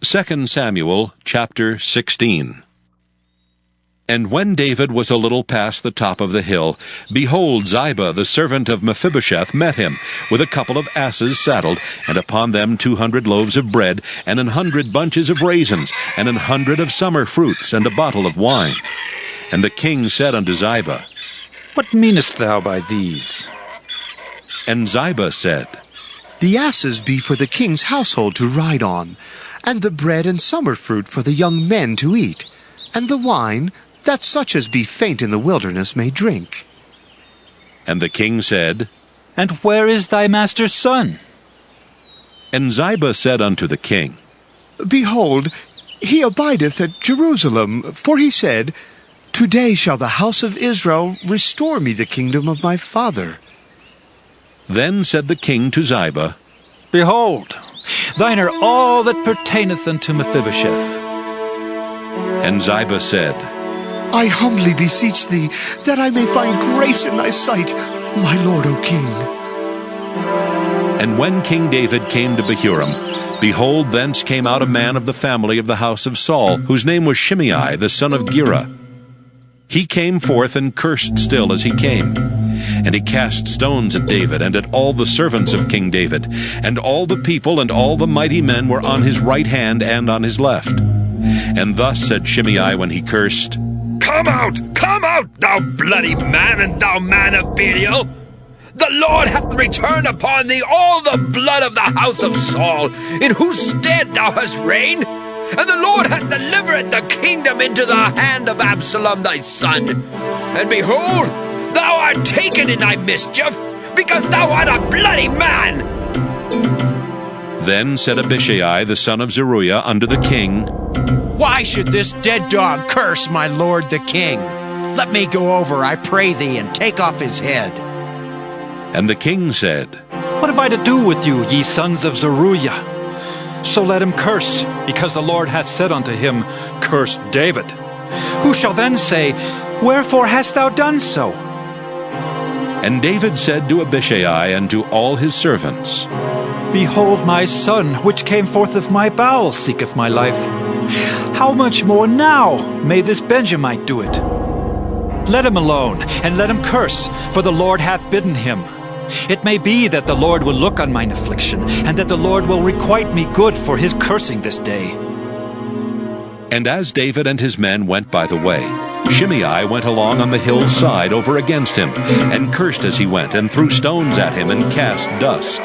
2 Samuel chapter 16. And when David was a little past the top of the hill, behold, Ziba the servant of Mephibosheth met him, with a couple of asses saddled, and upon them 200 loaves of bread, and 100 bunches of raisins, and 100 of summer fruits, and a bottle of wine. And the king said unto Ziba, What meanest thou by these? And Ziba said, The asses be for the king's household to ride on, and the bread and summer fruit for the young men to eat, and the wine, that such as be faint in the wilderness may drink. And the king said, And where is thy master's son? And Ziba said unto the king, Behold, he abideth at Jerusalem, for he said, Today shall the house of Israel restore me the kingdom of my father. Then said the king to Ziba, Behold, thine are all that pertaineth unto Mephibosheth. And Ziba said, I humbly beseech thee, that I may find grace in thy sight, my lord, O king. And when King David came to Bahurim, behold, thence came out a man of the family of the house of Saul, whose name was Shimei, the son of Gera. He came forth and cursed still as he came. And he cast stones at David and at all the servants of King David. And all the people and all the mighty men were on his right hand and on his left. And thus said Shimei when he cursed, Come out, thou bloody man, and thou man of Belial! The Lord hath returned upon thee all the blood of the house of Saul, in whose stead thou hast reigned. And the Lord hath delivered the kingdom into the hand of Absalom thy son. And behold, thou art taken in thy mischief, because thou art a bloody man. Then said Abishai the son of Zeruiah unto the king, Why should this dead dog curse my lord the king? Let me go over, I pray thee, and take off his head. And the king said, What have I to do with you, ye sons of Zeruiah? So let him curse, because the Lord hath said unto him, Curse David. Who shall then say, Wherefore hast thou done so? And David said to Abishai and to all his servants, Behold, my son, which came forth of my bowels, seeketh my life. How much more now may this Benjamite do it? Let him alone, and let him curse, for the Lord hath bidden him. It may be that the Lord will look on mine affliction, and that the Lord will requite me good for his cursing this day. And as David and his men went by the way, Shimei went along on the hill's side over against him, and cursed as he went, and threw stones at him, and cast dust.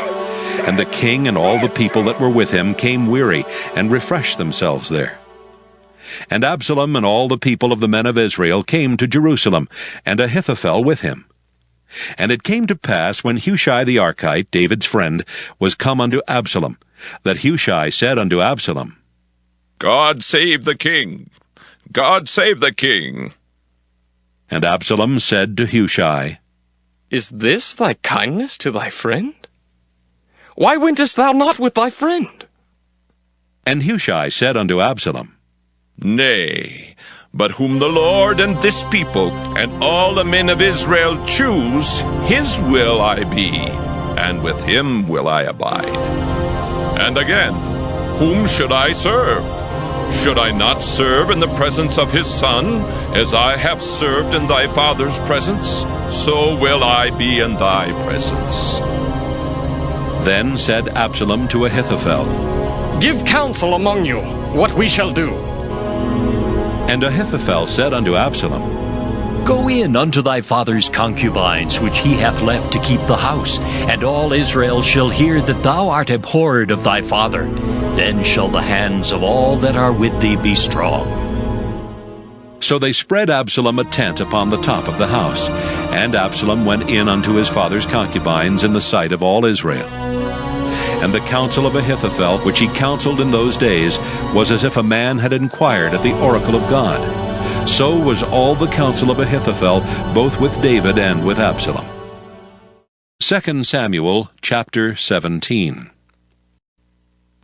And the king and all the people that were with him came weary, and refreshed themselves there. And Absalom and all the people of the men of Israel came to Jerusalem, and Ahithophel with him. And it came to pass, when Hushai the Archite, David's friend, was come unto Absalom, that Hushai said unto Absalom, God save the king! God save the king! And Absalom said to Hushai, Is this thy kindness to thy friend? Why wentest thou not with thy friend? And Hushai said unto Absalom, Nay, but whom the Lord and this people and all the men of Israel choose, his will I be, and with him will I abide. And again, whom should I serve? Should I not serve in the presence of his son, as I have served in thy father's presence? So will I be in thy presence. Then said Absalom to Ahithophel, Give counsel among you what we shall do. And Ahithophel said unto Absalom, Go in unto thy father's concubines, which he hath left to keep the house, and all Israel shall hear that thou art abhorred of thy father. Then shall the hands of all that are with thee be strong. So they spread Absalom a tent upon the top of the house, and Absalom went in unto his father's concubines in the sight of all Israel. And the counsel of Ahithophel, which he counseled in those days, was as if a man had inquired at the oracle of God. So was all the counsel of Ahithophel, both with David and with Absalom. 2 Samuel chapter 17.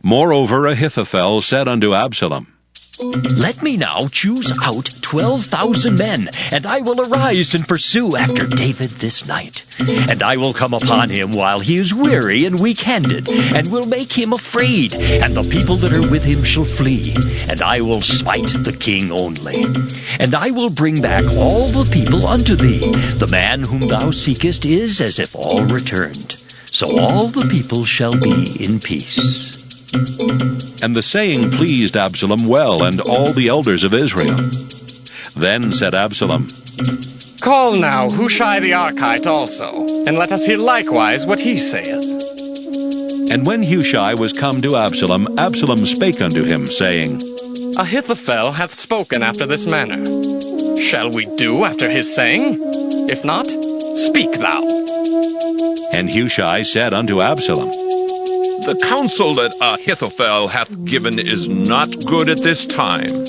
Moreover Ahithophel said unto Absalom, Let me now choose out 12,000 men, and I will arise and pursue after David this night. And I will come upon him while he is weary and weak-handed, and will make him afraid, and the people that are with him shall flee. And I will smite the king only. And I will bring back all the people unto thee. The man whom thou seekest is as if all returned. So all the people shall be in peace. And the saying pleased Absalom well, and all the elders of Israel. Then said Absalom, Call now Hushai the Archite also, and let us hear likewise what he saith. And when Hushai was come to Absalom, Absalom spake unto him, saying, Ahithophel hath spoken after this manner. Shall we do after his saying? If not, speak thou. And Hushai said unto Absalom, The counsel that Ahithophel hath given is not good at this time.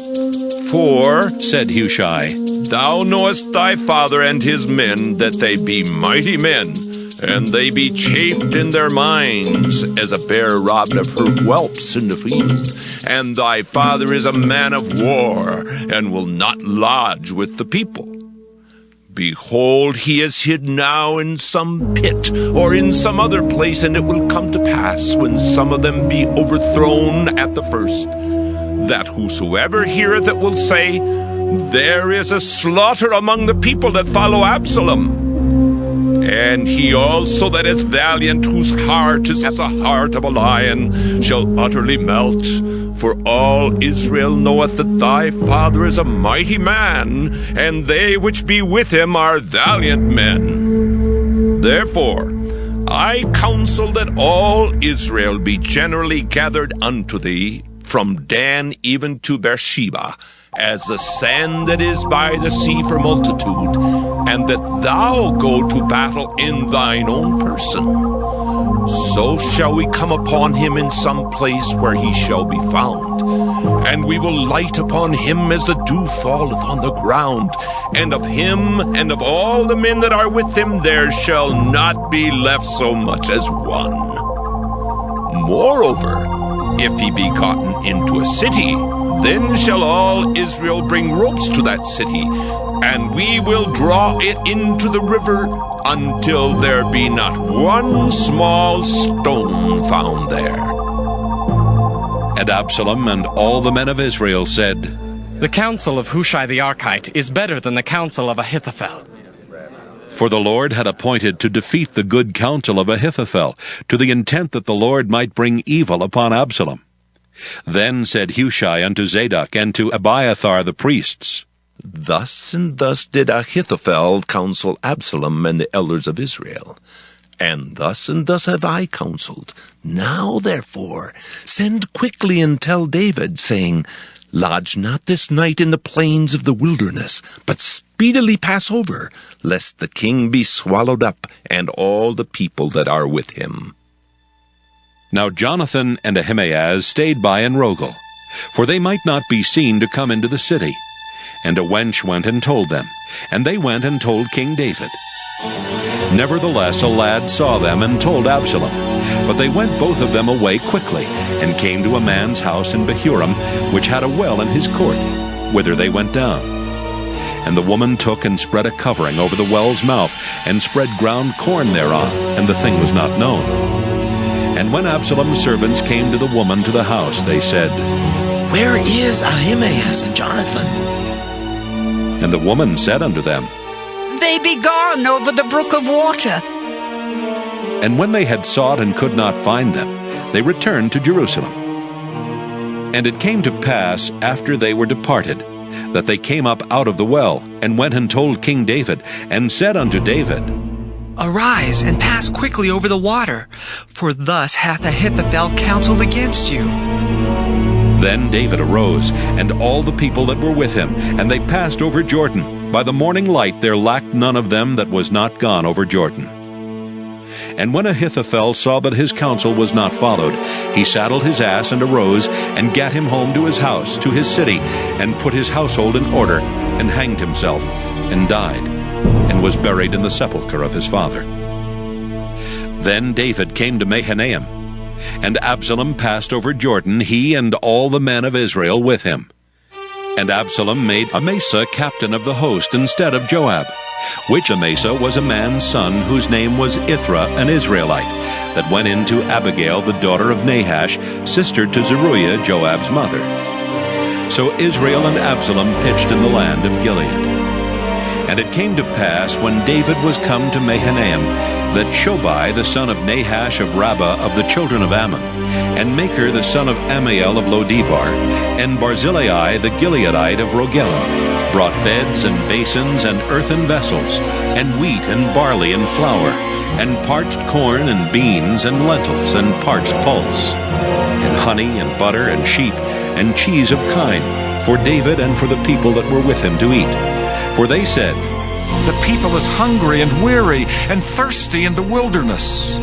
For, said Hushai, thou knowest thy father and his men, that they be mighty men, and they be chafed in their minds, as a bear robbed of her whelps in the field. And thy father is a man of war, and will not lodge with the people. Behold, he is hid now in some pit, or in some other place, and it will come to pass, when some of them be overthrown at the first, that whosoever heareth it will say, There is a slaughter among the people that follow Absalom. And he also that is valiant, whose heart is as a heart of a lion, shall utterly melt. For all Israel knoweth that thy father is a mighty man, and they which be with him are valiant men. Therefore I counsel that all Israel be generally gathered unto thee, from Dan even to Beersheba, as the sand that is by the sea for multitude, and that thou go to battle in thine own person. So shall we come upon him in some place where he shall be found, and we will light upon him as the dew falleth on the ground, and of him and of all the men that are with him there shall not be left so much as one. Moreover, if he be gotten into a city, then shall all Israel bring ropes to that city, and we will draw it into the river until there be not one small stone found there. And Absalom and all the men of Israel said, The counsel of Hushai the Archite is better than the counsel of Ahithophel. For the Lord had appointed to defeat the good counsel of Ahithophel, to the intent that the Lord might bring evil upon Absalom. Then said Hushai unto Zadok and to Abiathar the priests, Thus and thus did Ahithophel counsel Absalom and the elders of Israel. And thus have I counseled. Now therefore send quickly and tell David, saying, Lodge not this night in the plains of the wilderness, but speedily pass over, lest the king be swallowed up, and all the people that are with him. Now Jonathan and Ahimaaz stayed by in Rogel, for they might not be seen to come into the city. And a wench went and told them, and they went and told King David. Nevertheless a lad saw them and told Absalom. But they went both of them away quickly, and came to a man's house in Behurim, which had a well in his court, whither they went down. And the woman took and spread a covering over the well's mouth, and spread ground corn thereon, and the thing was not known. And when Absalom's servants came to the woman to the house, they said, Where is Ahimaaz and Jonathan? And the woman said unto them, They be gone over the brook of water. And when they had sought and could not find them, they returned to Jerusalem. And it came to pass, after they were departed, that they came up out of the well, and went and told King David, and said unto David, Arise and pass quickly over the water, for thus hath Ahithophel counseled against you. Then David arose, and all the people that were with him, and they passed over Jordan. By the morning light there lacked none of them that was not gone over Jordan. And when Ahithophel saw that his counsel was not followed, he saddled his ass and arose, and gat him home to his house, to his city, and put his household in order, and hanged himself, and died, and was buried in the sepulchre of his father. Then David came to Mahanaim, and Absalom passed over Jordan, he and all the men of Israel with him. And Absalom made Amasa captain of the host instead of Joab, which Amasa was a man's son whose name was Ithra, an Israelite, that went in to Abigail the daughter of Nahash, sister to Zeruiah, Joab's mother. So Israel and Absalom pitched in the land of Gilead. And it came to pass, when David was come to Mahanaim, that Shobai the son of Nahash of Rabbah of the children of Ammon, and Machir the son of Ammiel of Lodebar, and Barzillai the Gileadite of Rogelim, brought beds and basins and earthen vessels, and wheat and barley and flour, and parched corn and beans and lentils and parched pulse, and honey and butter and sheep and cheese of kine, for David and for the people that were with him to eat. For they said, The people is hungry and weary and thirsty in the wilderness.